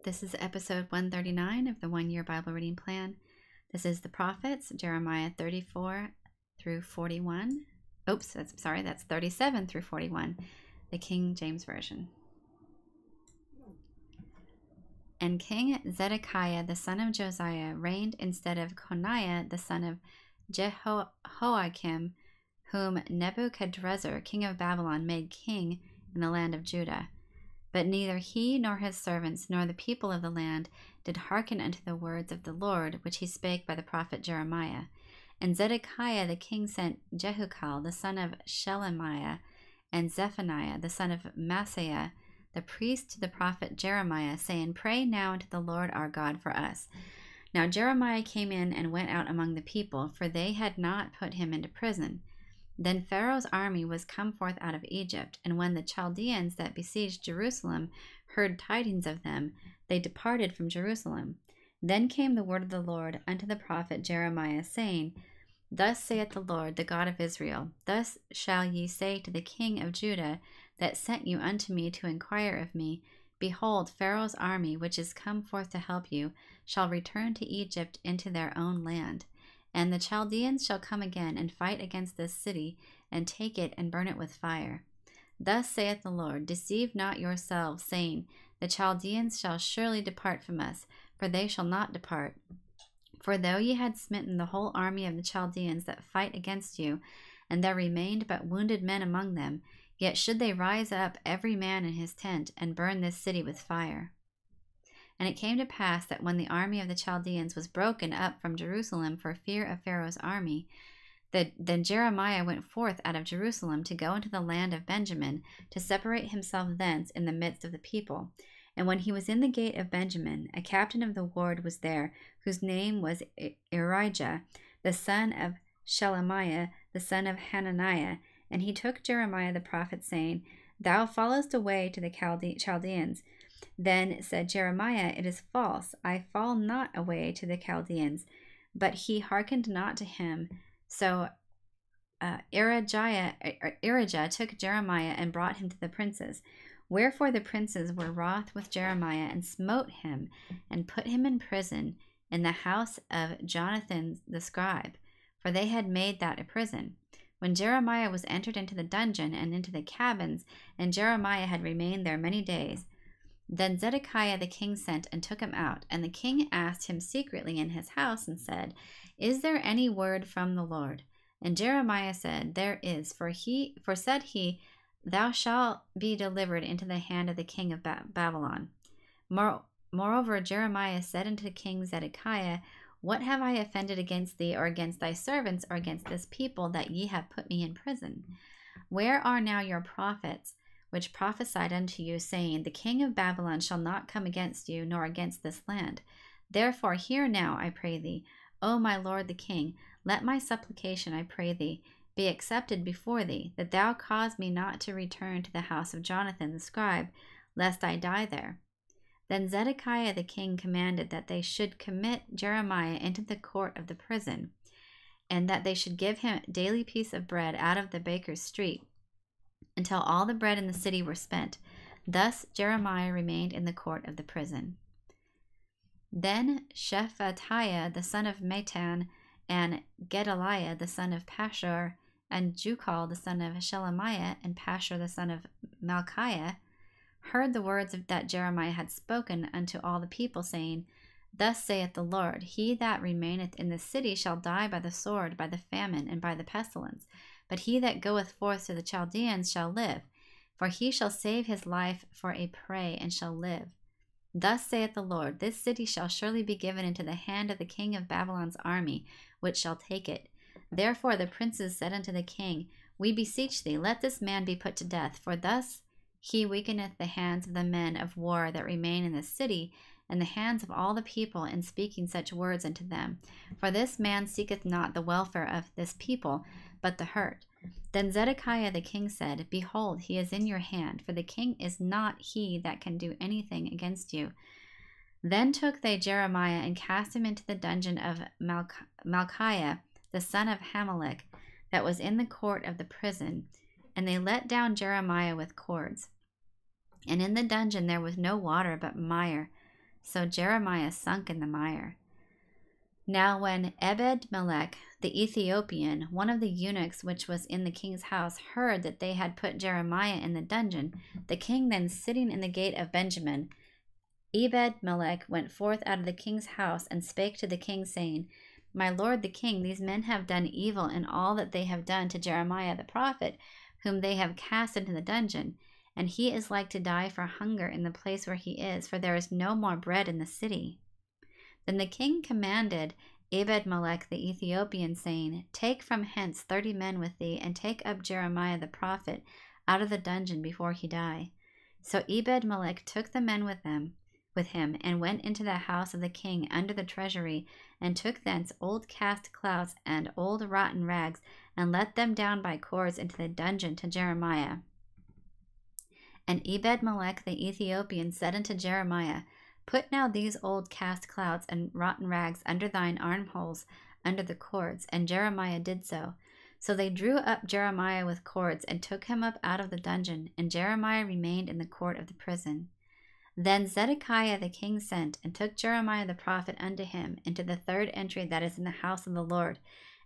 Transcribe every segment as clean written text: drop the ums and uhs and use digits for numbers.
This is episode 139 of the 1 Year Bible Reading Plan. This is the prophets, Jeremiah 34 through 41. That's 37 through 41, the King James Version. And King Zedekiah the son of Josiah reigned instead of Coniah the son of Jehoiakim, whom Nebuchadrezzar king of Babylon made king in the land of Judah. But neither he nor his servants nor the people of the land did hearken unto the words of the Lord, which he spake by the prophet Jeremiah. And Zedekiah the king sent Jehukal the son of Shelemiah, and Zephaniah the son of Maaseiah, the priest, to the prophet Jeremiah, saying, Pray now unto the Lord our God for us. Now Jeremiah came in and went out among the people, for they had not put him into prison. Then Pharaoh's army was come forth out of Egypt, and when the Chaldeans that besieged Jerusalem heard tidings of them, they departed from Jerusalem. Then came the word of the Lord unto the prophet Jeremiah, saying, Thus saith the Lord, the God of Israel, Thus shall ye say to the king of Judah, that sent you unto me to inquire of me, Behold, Pharaoh's army, which is come forth to help you, shall return to Egypt into their own land. And the Chaldeans shall come again and fight against this city, and take it and burn it with fire. Thus saith the Lord, Deceive not yourselves, saying, The Chaldeans shall surely depart from us, for they shall not depart. For though ye had smitten the whole army of the Chaldeans that fight against you, and there remained but wounded men among them, yet should they rise up every man in his tent, and burn this city with fire. And it came to pass that when the army of the Chaldeans was broken up from Jerusalem for fear of Pharaoh's army, then Jeremiah went forth out of Jerusalem to go into the land of Benjamin, to separate himself thence in the midst of the people. And when he was in the gate of Benjamin, a captain of the ward was there, whose name was Irijah, the son of Shelemiah, the son of Hananiah. And he took Jeremiah the prophet, saying, Thou fallest away to the Chaldeans. Then said Jeremiah, It is false, I fall not away to the Chaldeans. But he hearkened not to him. So Irijah took Jeremiah and brought him to the princes. Wherefore the princes were wroth with Jeremiah, and smote him, and put him in prison in the house of Jonathan the scribe, for they had made that a prison. When Jeremiah was entered into the dungeon and into the cabins, and Jeremiah had remained there many days, then Zedekiah the king sent and took him out. And the king asked him secretly in his house, and said, Is there any word from the Lord? And Jeremiah said, There is. For said he, Thou shalt be delivered into the hand of the king of Babylon. Moreover, Jeremiah said unto King Zedekiah, What have I offended against thee, or against thy servants, or against this people, that ye have put me in prison? Where are now your prophets, which prophesied unto you, saying, The king of Babylon shall not come against you, nor against this land? Therefore hear now, I pray thee, O my lord the king, let my supplication, I pray thee, be accepted before thee, that thou cause me not to return to the house of Jonathan the scribe, lest I die there. Then Zedekiah the king commanded that they should commit Jeremiah into the court of the prison, and that they should give him a daily piece of bread out of the baker's street, until all the bread in the city were spent. Thus Jeremiah remained in the court of the prison. Then Shephatiah the son of Matan, and Gedaliah the son of Pashur, and Jukal the son of Shelemiah, and Pashur the son of Malchiah, heard the words that Jeremiah had spoken unto all the people, saying, Thus saith the Lord, He that remaineth in the city shall die by the sword, by the famine, and by the pestilence. But he that goeth forth to the Chaldeans shall live, for he shall save his life for a prey, and shall live. Thus saith the Lord, This city shall surely be given into the hand of the king of Babylon's army, which shall take it. Therefore the princes said unto the king, We beseech thee, let this man be put to death, for thus he weakeneth the hands of the men of war that remain in the city, and the hands of all the people, in speaking such words unto them. For this man seeketh not the welfare of this people, but the hurt. Then Zedekiah the king said, Behold, he is in your hand, for the king is not he that can do anything against you. Then took they Jeremiah, and cast him into the dungeon of Malchiah, the son of Hamelech, that was in the court of the prison, and they let down Jeremiah with cords. And in the dungeon there was no water but mire. So Jeremiah sunk in the mire. Now when Ebed-melech the Ethiopian, one of the eunuchs which was in the king's house, heard that they had put Jeremiah in the dungeon, the king then sitting in the gate of Benjamin, Ebed-melech went forth out of the king's house and spake to the king, saying, My lord the king, these men have done evil in all that they have done to Jeremiah the prophet, whom they have cast into the dungeon. And he is like to die for hunger in the place where he is, for there is no more bread in the city. Then the king commanded Ebed-melech the Ethiopian, saying, Take from hence 30 men with thee, and take up Jeremiah the prophet out of the dungeon before he die. So Ebed-melech took the men with him, and went into the house of the king under the treasury, and took thence old cast clouts and old rotten rags, and let them down by cords into the dungeon to Jeremiah. And Ebed-melech the Ethiopian said unto Jeremiah, Put now these old cast clouts and rotten rags under thine armholes under the cords. And Jeremiah did so. So they drew up Jeremiah with cords, and took him up out of the dungeon, and Jeremiah remained in the court of the prison. Then Zedekiah the king sent, and took Jeremiah the prophet unto him into the third entry that is in the house of the Lord.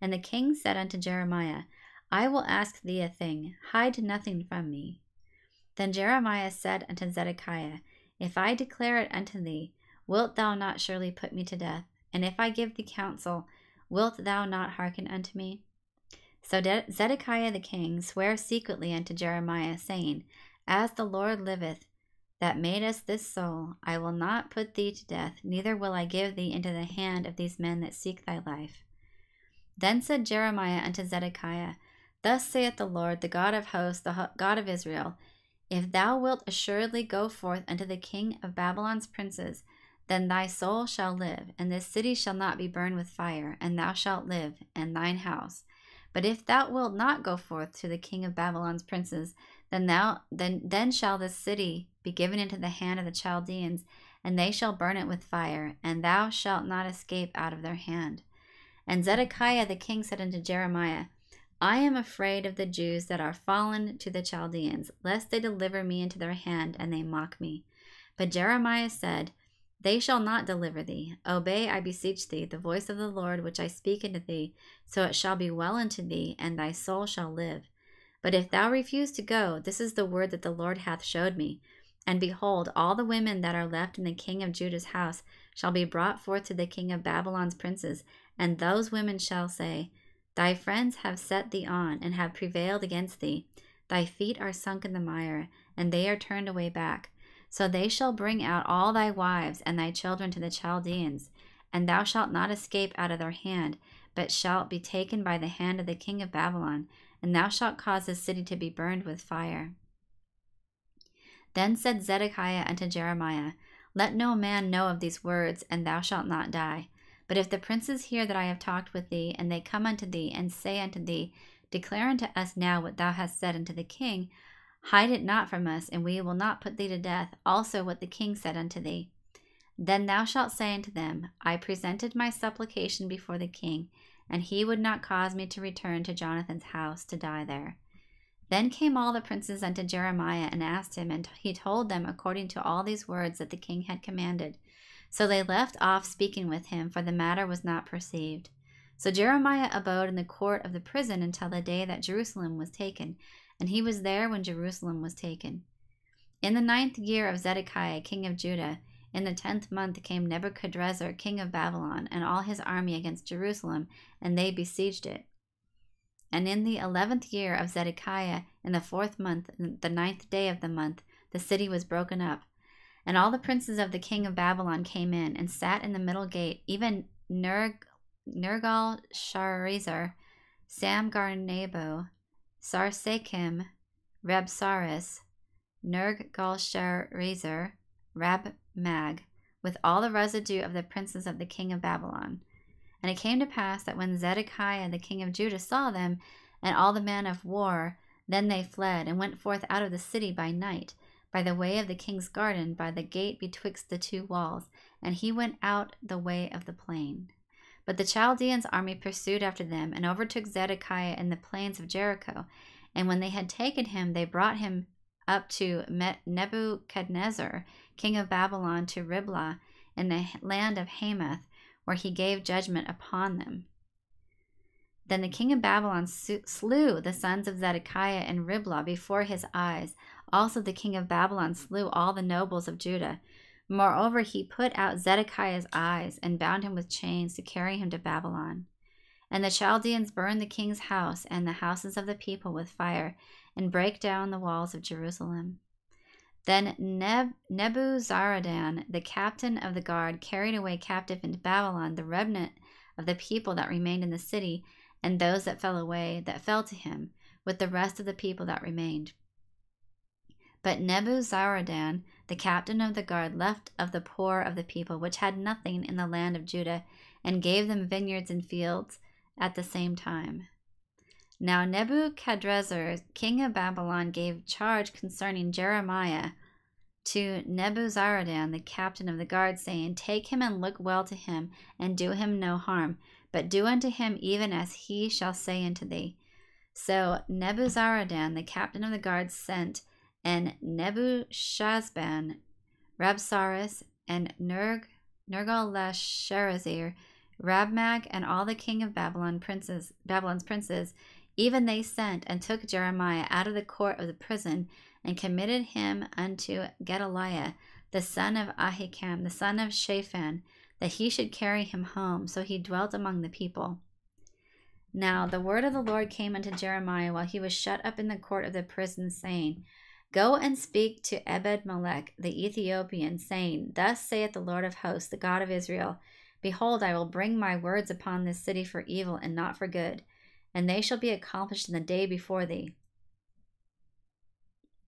And the king said unto Jeremiah, I will ask thee a thing, hide nothing from me. Then Jeremiah said unto Zedekiah, If I declare it unto thee, wilt thou not surely put me to death? And if I give thee counsel, wilt thou not hearken unto me? So Zedekiah the king sware secretly unto Jeremiah, saying, As the Lord liveth, that made us this soul, I will not put thee to death, neither will I give thee into the hand of these men that seek thy life. Then said Jeremiah unto Zedekiah, Thus saith the Lord, the God of hosts, the God of Israel, If thou wilt assuredly go forth unto the king of Babylon's princes, then thy soul shall live, and this city shall not be burned with fire, and thou shalt live, and thine house. But if thou wilt not go forth to the king of Babylon's princes, then shall this city be given into the hand of the Chaldeans, and they shall burn it with fire, and thou shalt not escape out of their hand. And Zedekiah the king said unto Jeremiah, I am afraid of the Jews that are fallen to the Chaldeans, lest they deliver me into their hand, and they mock me. But Jeremiah said, They shall not deliver thee. Obey, I beseech thee, the voice of the Lord which I speak unto thee, so it shall be well unto thee, and thy soul shall live. But if thou refuse to go, this is the word that the Lord hath showed me. And behold, all the women that are left in the king of Judah's house shall be brought forth to the king of Babylon's princes, and those women shall say, Thy friends have set thee on, and have prevailed against thee. Thy feet are sunk in the mire, and they are turned away back. So they shall bring out all thy wives and thy children to the Chaldeans, and thou shalt not escape out of their hand, but shalt be taken by the hand of the king of Babylon, and thou shalt cause the city to be burned with fire. Then said Zedekiah unto Jeremiah, Let no man know of these words, and thou shalt not die. But if the princes hear that I have talked with thee, and they come unto thee, and say unto thee, Declare unto us now what thou hast said unto the king, hide it not from us, and we will not put thee to death, also what the king said unto thee. Then thou shalt say unto them, I presented my supplication before the king, and he would not cause me to return to Jonathan's house to die there. Then came all the princes unto Jeremiah, and asked him, and he told them according to all these words that the king had commanded. So they left off speaking with him, for the matter was not perceived. So Jeremiah abode in the court of the prison until the day that Jerusalem was taken, and he was there when Jerusalem was taken. In the 9th year of Zedekiah king of Judah, in the 10th month came Nebuchadrezzar king of Babylon, and all his army against Jerusalem, and they besieged it. And in the 11th year of Zedekiah, in the 4th month, the 9th day of the month, the city was broken up. And all the princes of the king of Babylon came in, and sat in the middle gate, even Nergal-Sharezer, Samgar-Nebo, Sarsekim, Rabsaris, Nergal-Sharezer, Rab-Mag, with all the residue of the princes of the king of Babylon. And it came to pass that when Zedekiah the king of Judah saw them, and all the men of war, then they fled, and went forth out of the city by night, by the way of the king's garden, by the gate betwixt the two walls, and he went out the way of the plain. But the Chaldeans' army pursued after them, and overtook Zedekiah in the plains of Jericho. And when they had taken him, they brought him up to Nebuchadnezzar, king of Babylon, to Riblah in the land of Hamath, where he gave judgment upon them. Then the king of Babylon slew the sons of Zedekiah in Riblah before his eyes. Also the king of Babylon slew all the nobles of Judah. Moreover, he put out Zedekiah's eyes and bound him with chains to carry him to Babylon. And the Chaldeans burned the king's house and the houses of the people with fire, and brake down the walls of Jerusalem. Then Nebuzaradan, the captain of the guard, carried away captive into Babylon the remnant of the people that remained in the city, and those that fell away, that fell to him, with the rest of the people that remained. But Nebuzaradan, the captain of the guard, left of the poor of the people, which had nothing in the land of Judah, and gave them vineyards and fields at the same time. Now Nebuchadrezzar, king of Babylon, gave charge concerning Jeremiah to Nebuzaradan, the captain of the guard, saying, Take him and look well to him, and do him no harm, but do unto him even as he shall say unto thee. So Nebuzaradan, the captain of the guard, sent, and Nebuchadnezzar, Rabsaris, and Nergal-Sharezer, Rabmag, and all the king of Babylon's princes, even they sent and took Jeremiah out of the court of the prison, and committed him unto Gedaliah, the son of Ahikam, the son of Shaphan, that he should carry him home. So he dwelt among the people. Now the word of the Lord came unto Jeremiah while he was shut up in the court of the prison, saying, Go and speak to Ebed-melech the Ethiopian, saying, Thus saith the Lord of hosts, the God of Israel, Behold, I will bring my words upon this city for evil and not for good, and they shall be accomplished in the day before thee.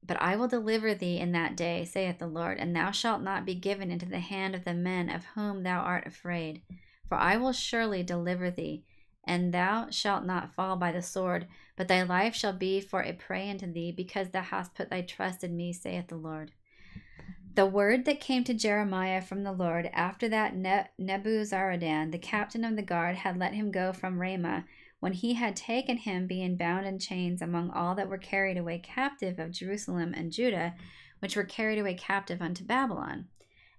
But I will deliver thee in that day, saith the Lord, and thou shalt not be given into the hand of the men of whom thou art afraid. For I will surely deliver thee, and thou shalt not fall by the sword, but thy life shall be for a prey unto thee, because thou hast put thy trust in me, saith the Lord. The word that came to Jeremiah from the Lord after that Nebuzaradan, the captain of the guard, had let him go from Ramah, when he had taken him, being bound in chains, among all that were carried away captive of Jerusalem and Judah, which were carried away captive unto Babylon.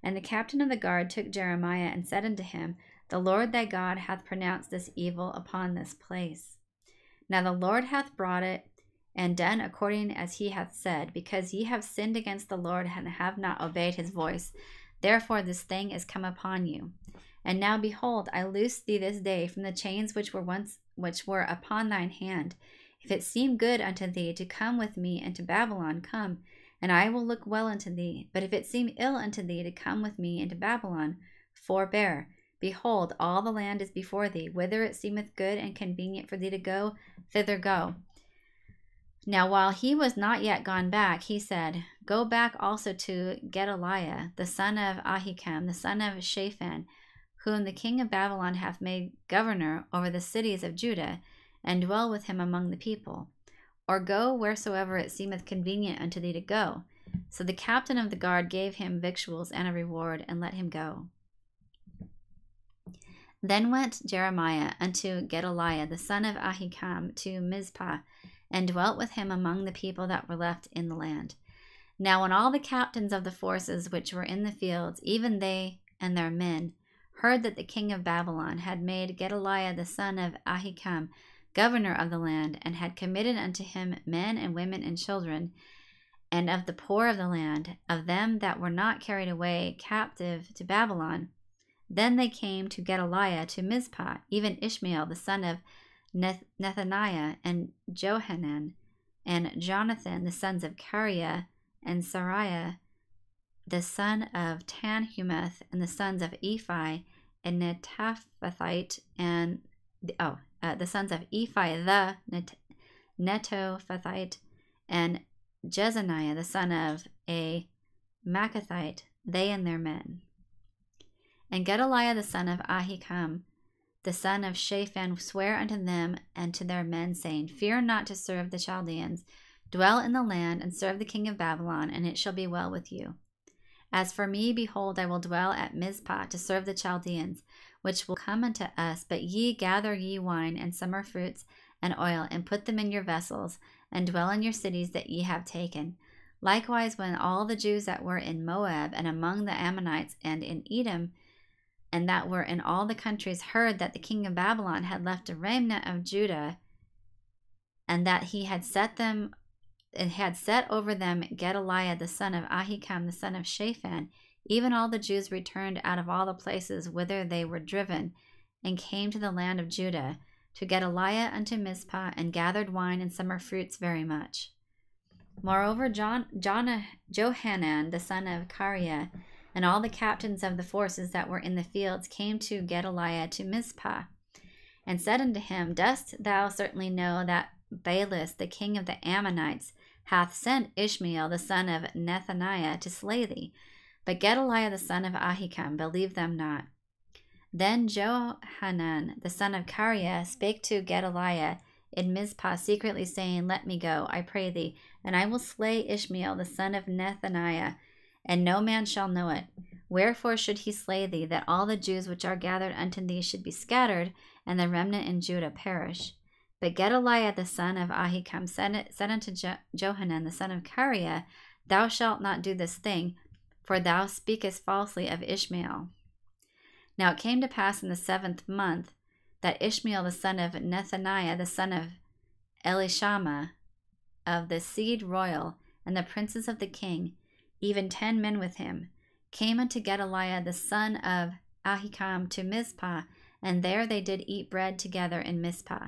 And the captain of the guard took Jeremiah, and said unto him, The Lord thy God hath pronounced this evil upon this place. Now the Lord hath brought it, and done according as he hath said, because ye have sinned against the Lord, and have not obeyed his voice. Therefore this thing is come upon you. And now behold, I loose thee this day from the chains which were upon thine hand. If it seem good unto thee to come with me into Babylon, come, and I will look well unto thee. But if it seem ill unto thee to come with me into Babylon, forbear. Behold, all the land is before thee. Whither it seemeth good and convenient for thee to go, thither go. Now while he was not yet gone back, he said, Go back also to Gedaliah, the son of Ahikam, the son of Shaphan, whom the king of Babylon hath made governor over the cities of Judah, and dwell with him among the people. Or go wheresoever it seemeth convenient unto thee to go. So the captain of the guard gave him victuals and a reward, and let him go. Then went Jeremiah unto Gedaliah, the son of Ahikam, to Mizpah, and dwelt with him among the people that were left in the land. Now when all the captains of the forces which were in the fields, even they and their men, heard that the king of Babylon had made Gedaliah the son of Ahikam governor of the land, and had committed unto him men and women and children, and of the poor of the land, of them that were not carried away captive to Babylon, then they came to Gedaliah to Mizpah, even Ishmael the son of Nethaniah, and Johanan, and Jonathan the sons of Kareah, and Sariah the son of Tanhumeth, and the sons of Ephi, and Netophathite, and the sons of Ephi the Netophathite, and Jezaniah the son of a Maacathite, they and their men. And Gedaliah the son of Ahikam, the son of Shaphan, sware unto them and to their men, saying, Fear not to serve the Chaldeans. Dwell in the land, and serve the king of Babylon, and it shall be well with you. As for me, behold, I will dwell at Mizpah to serve the Chaldeans, which will come unto us. But ye gather ye wine and summer fruits and oil, and put them in your vessels, and dwell in your cities that ye have taken. Likewise, when all the Jews that were in Moab and among the Ammonites and in Edom and that were in all the countries heard that the king of Babylon had left a remnant of Judah, and that he had set over them Gedaliah the son of Ahikam the son of Shaphan, even all the Jews returned out of all the places whither they were driven, and came to the land of Judah, to Gedaliah unto Mizpah, and gathered wine and summer fruits very much. Moreover, Johanan the son of Kareah, and all the captains of the forces that were in the fields came to Gedaliah to Mizpah, and said unto him, Dost thou certainly know that Baalis the king of the Ammonites hath sent Ishmael the son of Nethaniah to slay thee? But Gedaliah the son of Ahikam believed them not. Then Johanan the son of Kareah spake to Gedaliah in Mizpah secretly, saying, Let me go, I pray thee, and I will slay Ishmael the son of Nethaniah, and no man shall know it. Wherefore should he slay thee, that all the Jews which are gathered unto thee should be scattered, and the remnant in Judah perish? But Gedaliah the son of Ahikam said unto Johanan the son of Kareah, Thou shalt not do this thing, for thou speakest falsely of Ishmael. Now it came to pass in the 7th month that Ishmael the son of Nethaniah the son of Elishama of the seed royal, and the princes of the king, even 10 men with him, came unto Gedaliah the son of Ahikam to Mizpah, and there they did eat bread together in Mizpah.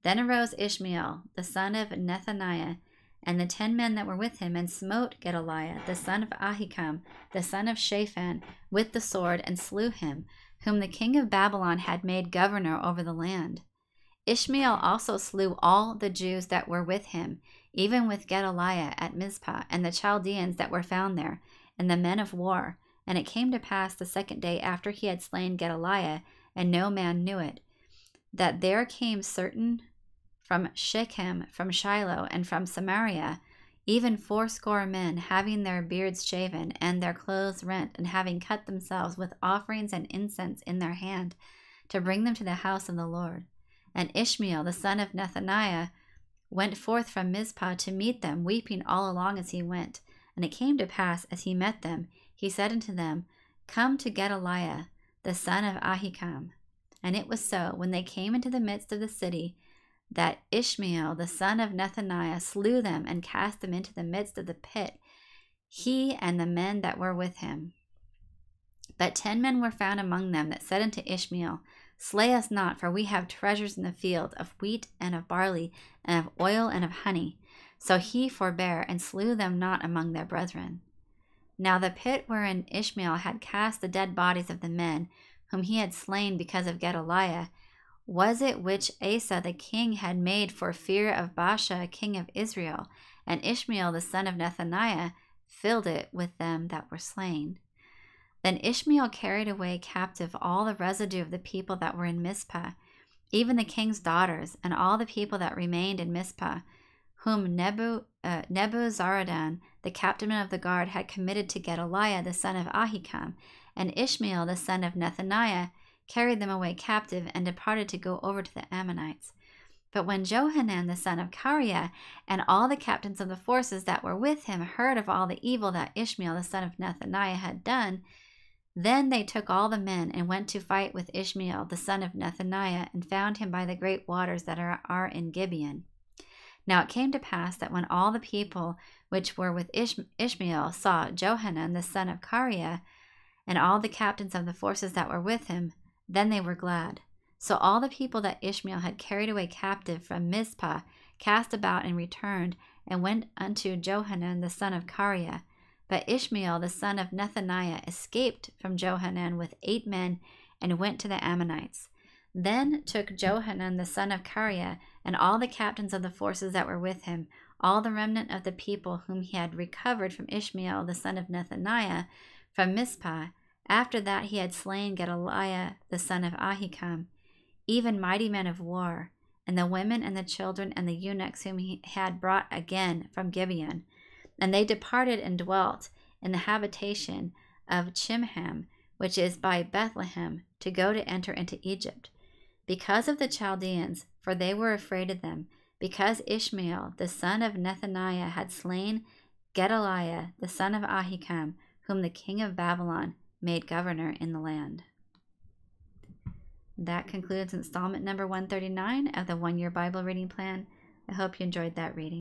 Then arose Ishmael the son of Nethaniah, and the 10 men that were with him, and smote Gedaliah the son of Ahikam the son of Shaphan with the sword, and slew him, whom the king of Babylon had made governor over the land. Ishmael also slew all the Jews that were with him, even with Gedaliah at Mizpah, and the Chaldeans that were found there, and the men of war. And it came to pass the 2nd day after he had slain Gedaliah, and no man knew it, that there came certain from Shechem, from Shiloh, and from Samaria, even 80 men, having their beards shaven, and their clothes rent, and having cut themselves with offerings and incense in their hand, to bring them to the house of the Lord. And Ishmael the son of Nethaniah went forth from Mizpah to meet them, weeping all along as he went. And it came to pass, as he met them, he said unto them, Come to Gedaliah the son of Ahikam. And it was so, when they came into the midst of the city, that Ishmael the son of Nethaniah slew them, and cast them into the midst of the pit, he and the men that were with him. But 10 men were found among them that said unto Ishmael, Slay us not, for we have treasures in the field of wheat and of barley, and of oil and of honey. So he forbare, and slew them not among their brethren. Now the pit wherein Ishmael had cast the dead bodies of the men, whom he had slain because of Gedaliah, was it which Asa the king had made for fear of Baasha king of Israel, and Ishmael the son of Nethaniah filled it with them that were slain. Then Ishmael carried away captive all the residue of the people that were in Mizpah, even the king's daughters, and all the people that remained in Mizpah, whom Nebuzaradan, the captain of the guard, had committed to Gedaliah the son of Ahikam, and Ishmael the son of Nethaniah carried them away captive, and departed to go over to the Ammonites. But when Johanan the son of Kareah and all the captains of the forces that were with him heard of all the evil that Ishmael the son of Nethaniah had done, then they took all the men, and went to fight with Ishmael the son of Nethaniah, and found him by the great waters that are in Gibeon. Now it came to pass that when all the people which were with Ishmael saw Johanan the son of Kareah, and all the captains of the forces that were with him, then they were glad. So all the people that Ishmael had carried away captive from Mizpah cast about and returned, and went unto Johanan the son of Kareah. But Ishmael the son of Nethaniah escaped from Johanan with 8 men, and went to the Ammonites. Then took Johanan the son of Kareah, and all the captains of the forces that were with him, all the remnant of the people whom he had recovered from Ishmael the son of Nethaniah, from Mizpah, after that he had slain Gedaliah the son of Ahikam, even mighty men of war, and the women and the children and the eunuchs whom he had brought again from Gibeon. And they departed and dwelt in the habitation of Chimham, which is by Bethlehem, to go to enter into Egypt, because of the Chaldeans, for they were afraid of them, because Ishmael the son of Nethaniah had slain Gedaliah, the son of Ahikam, whom the king of Babylon made governor in the land. That concludes installment number 139 of the 1-Year Bible Reading Plan. I hope you enjoyed that reading.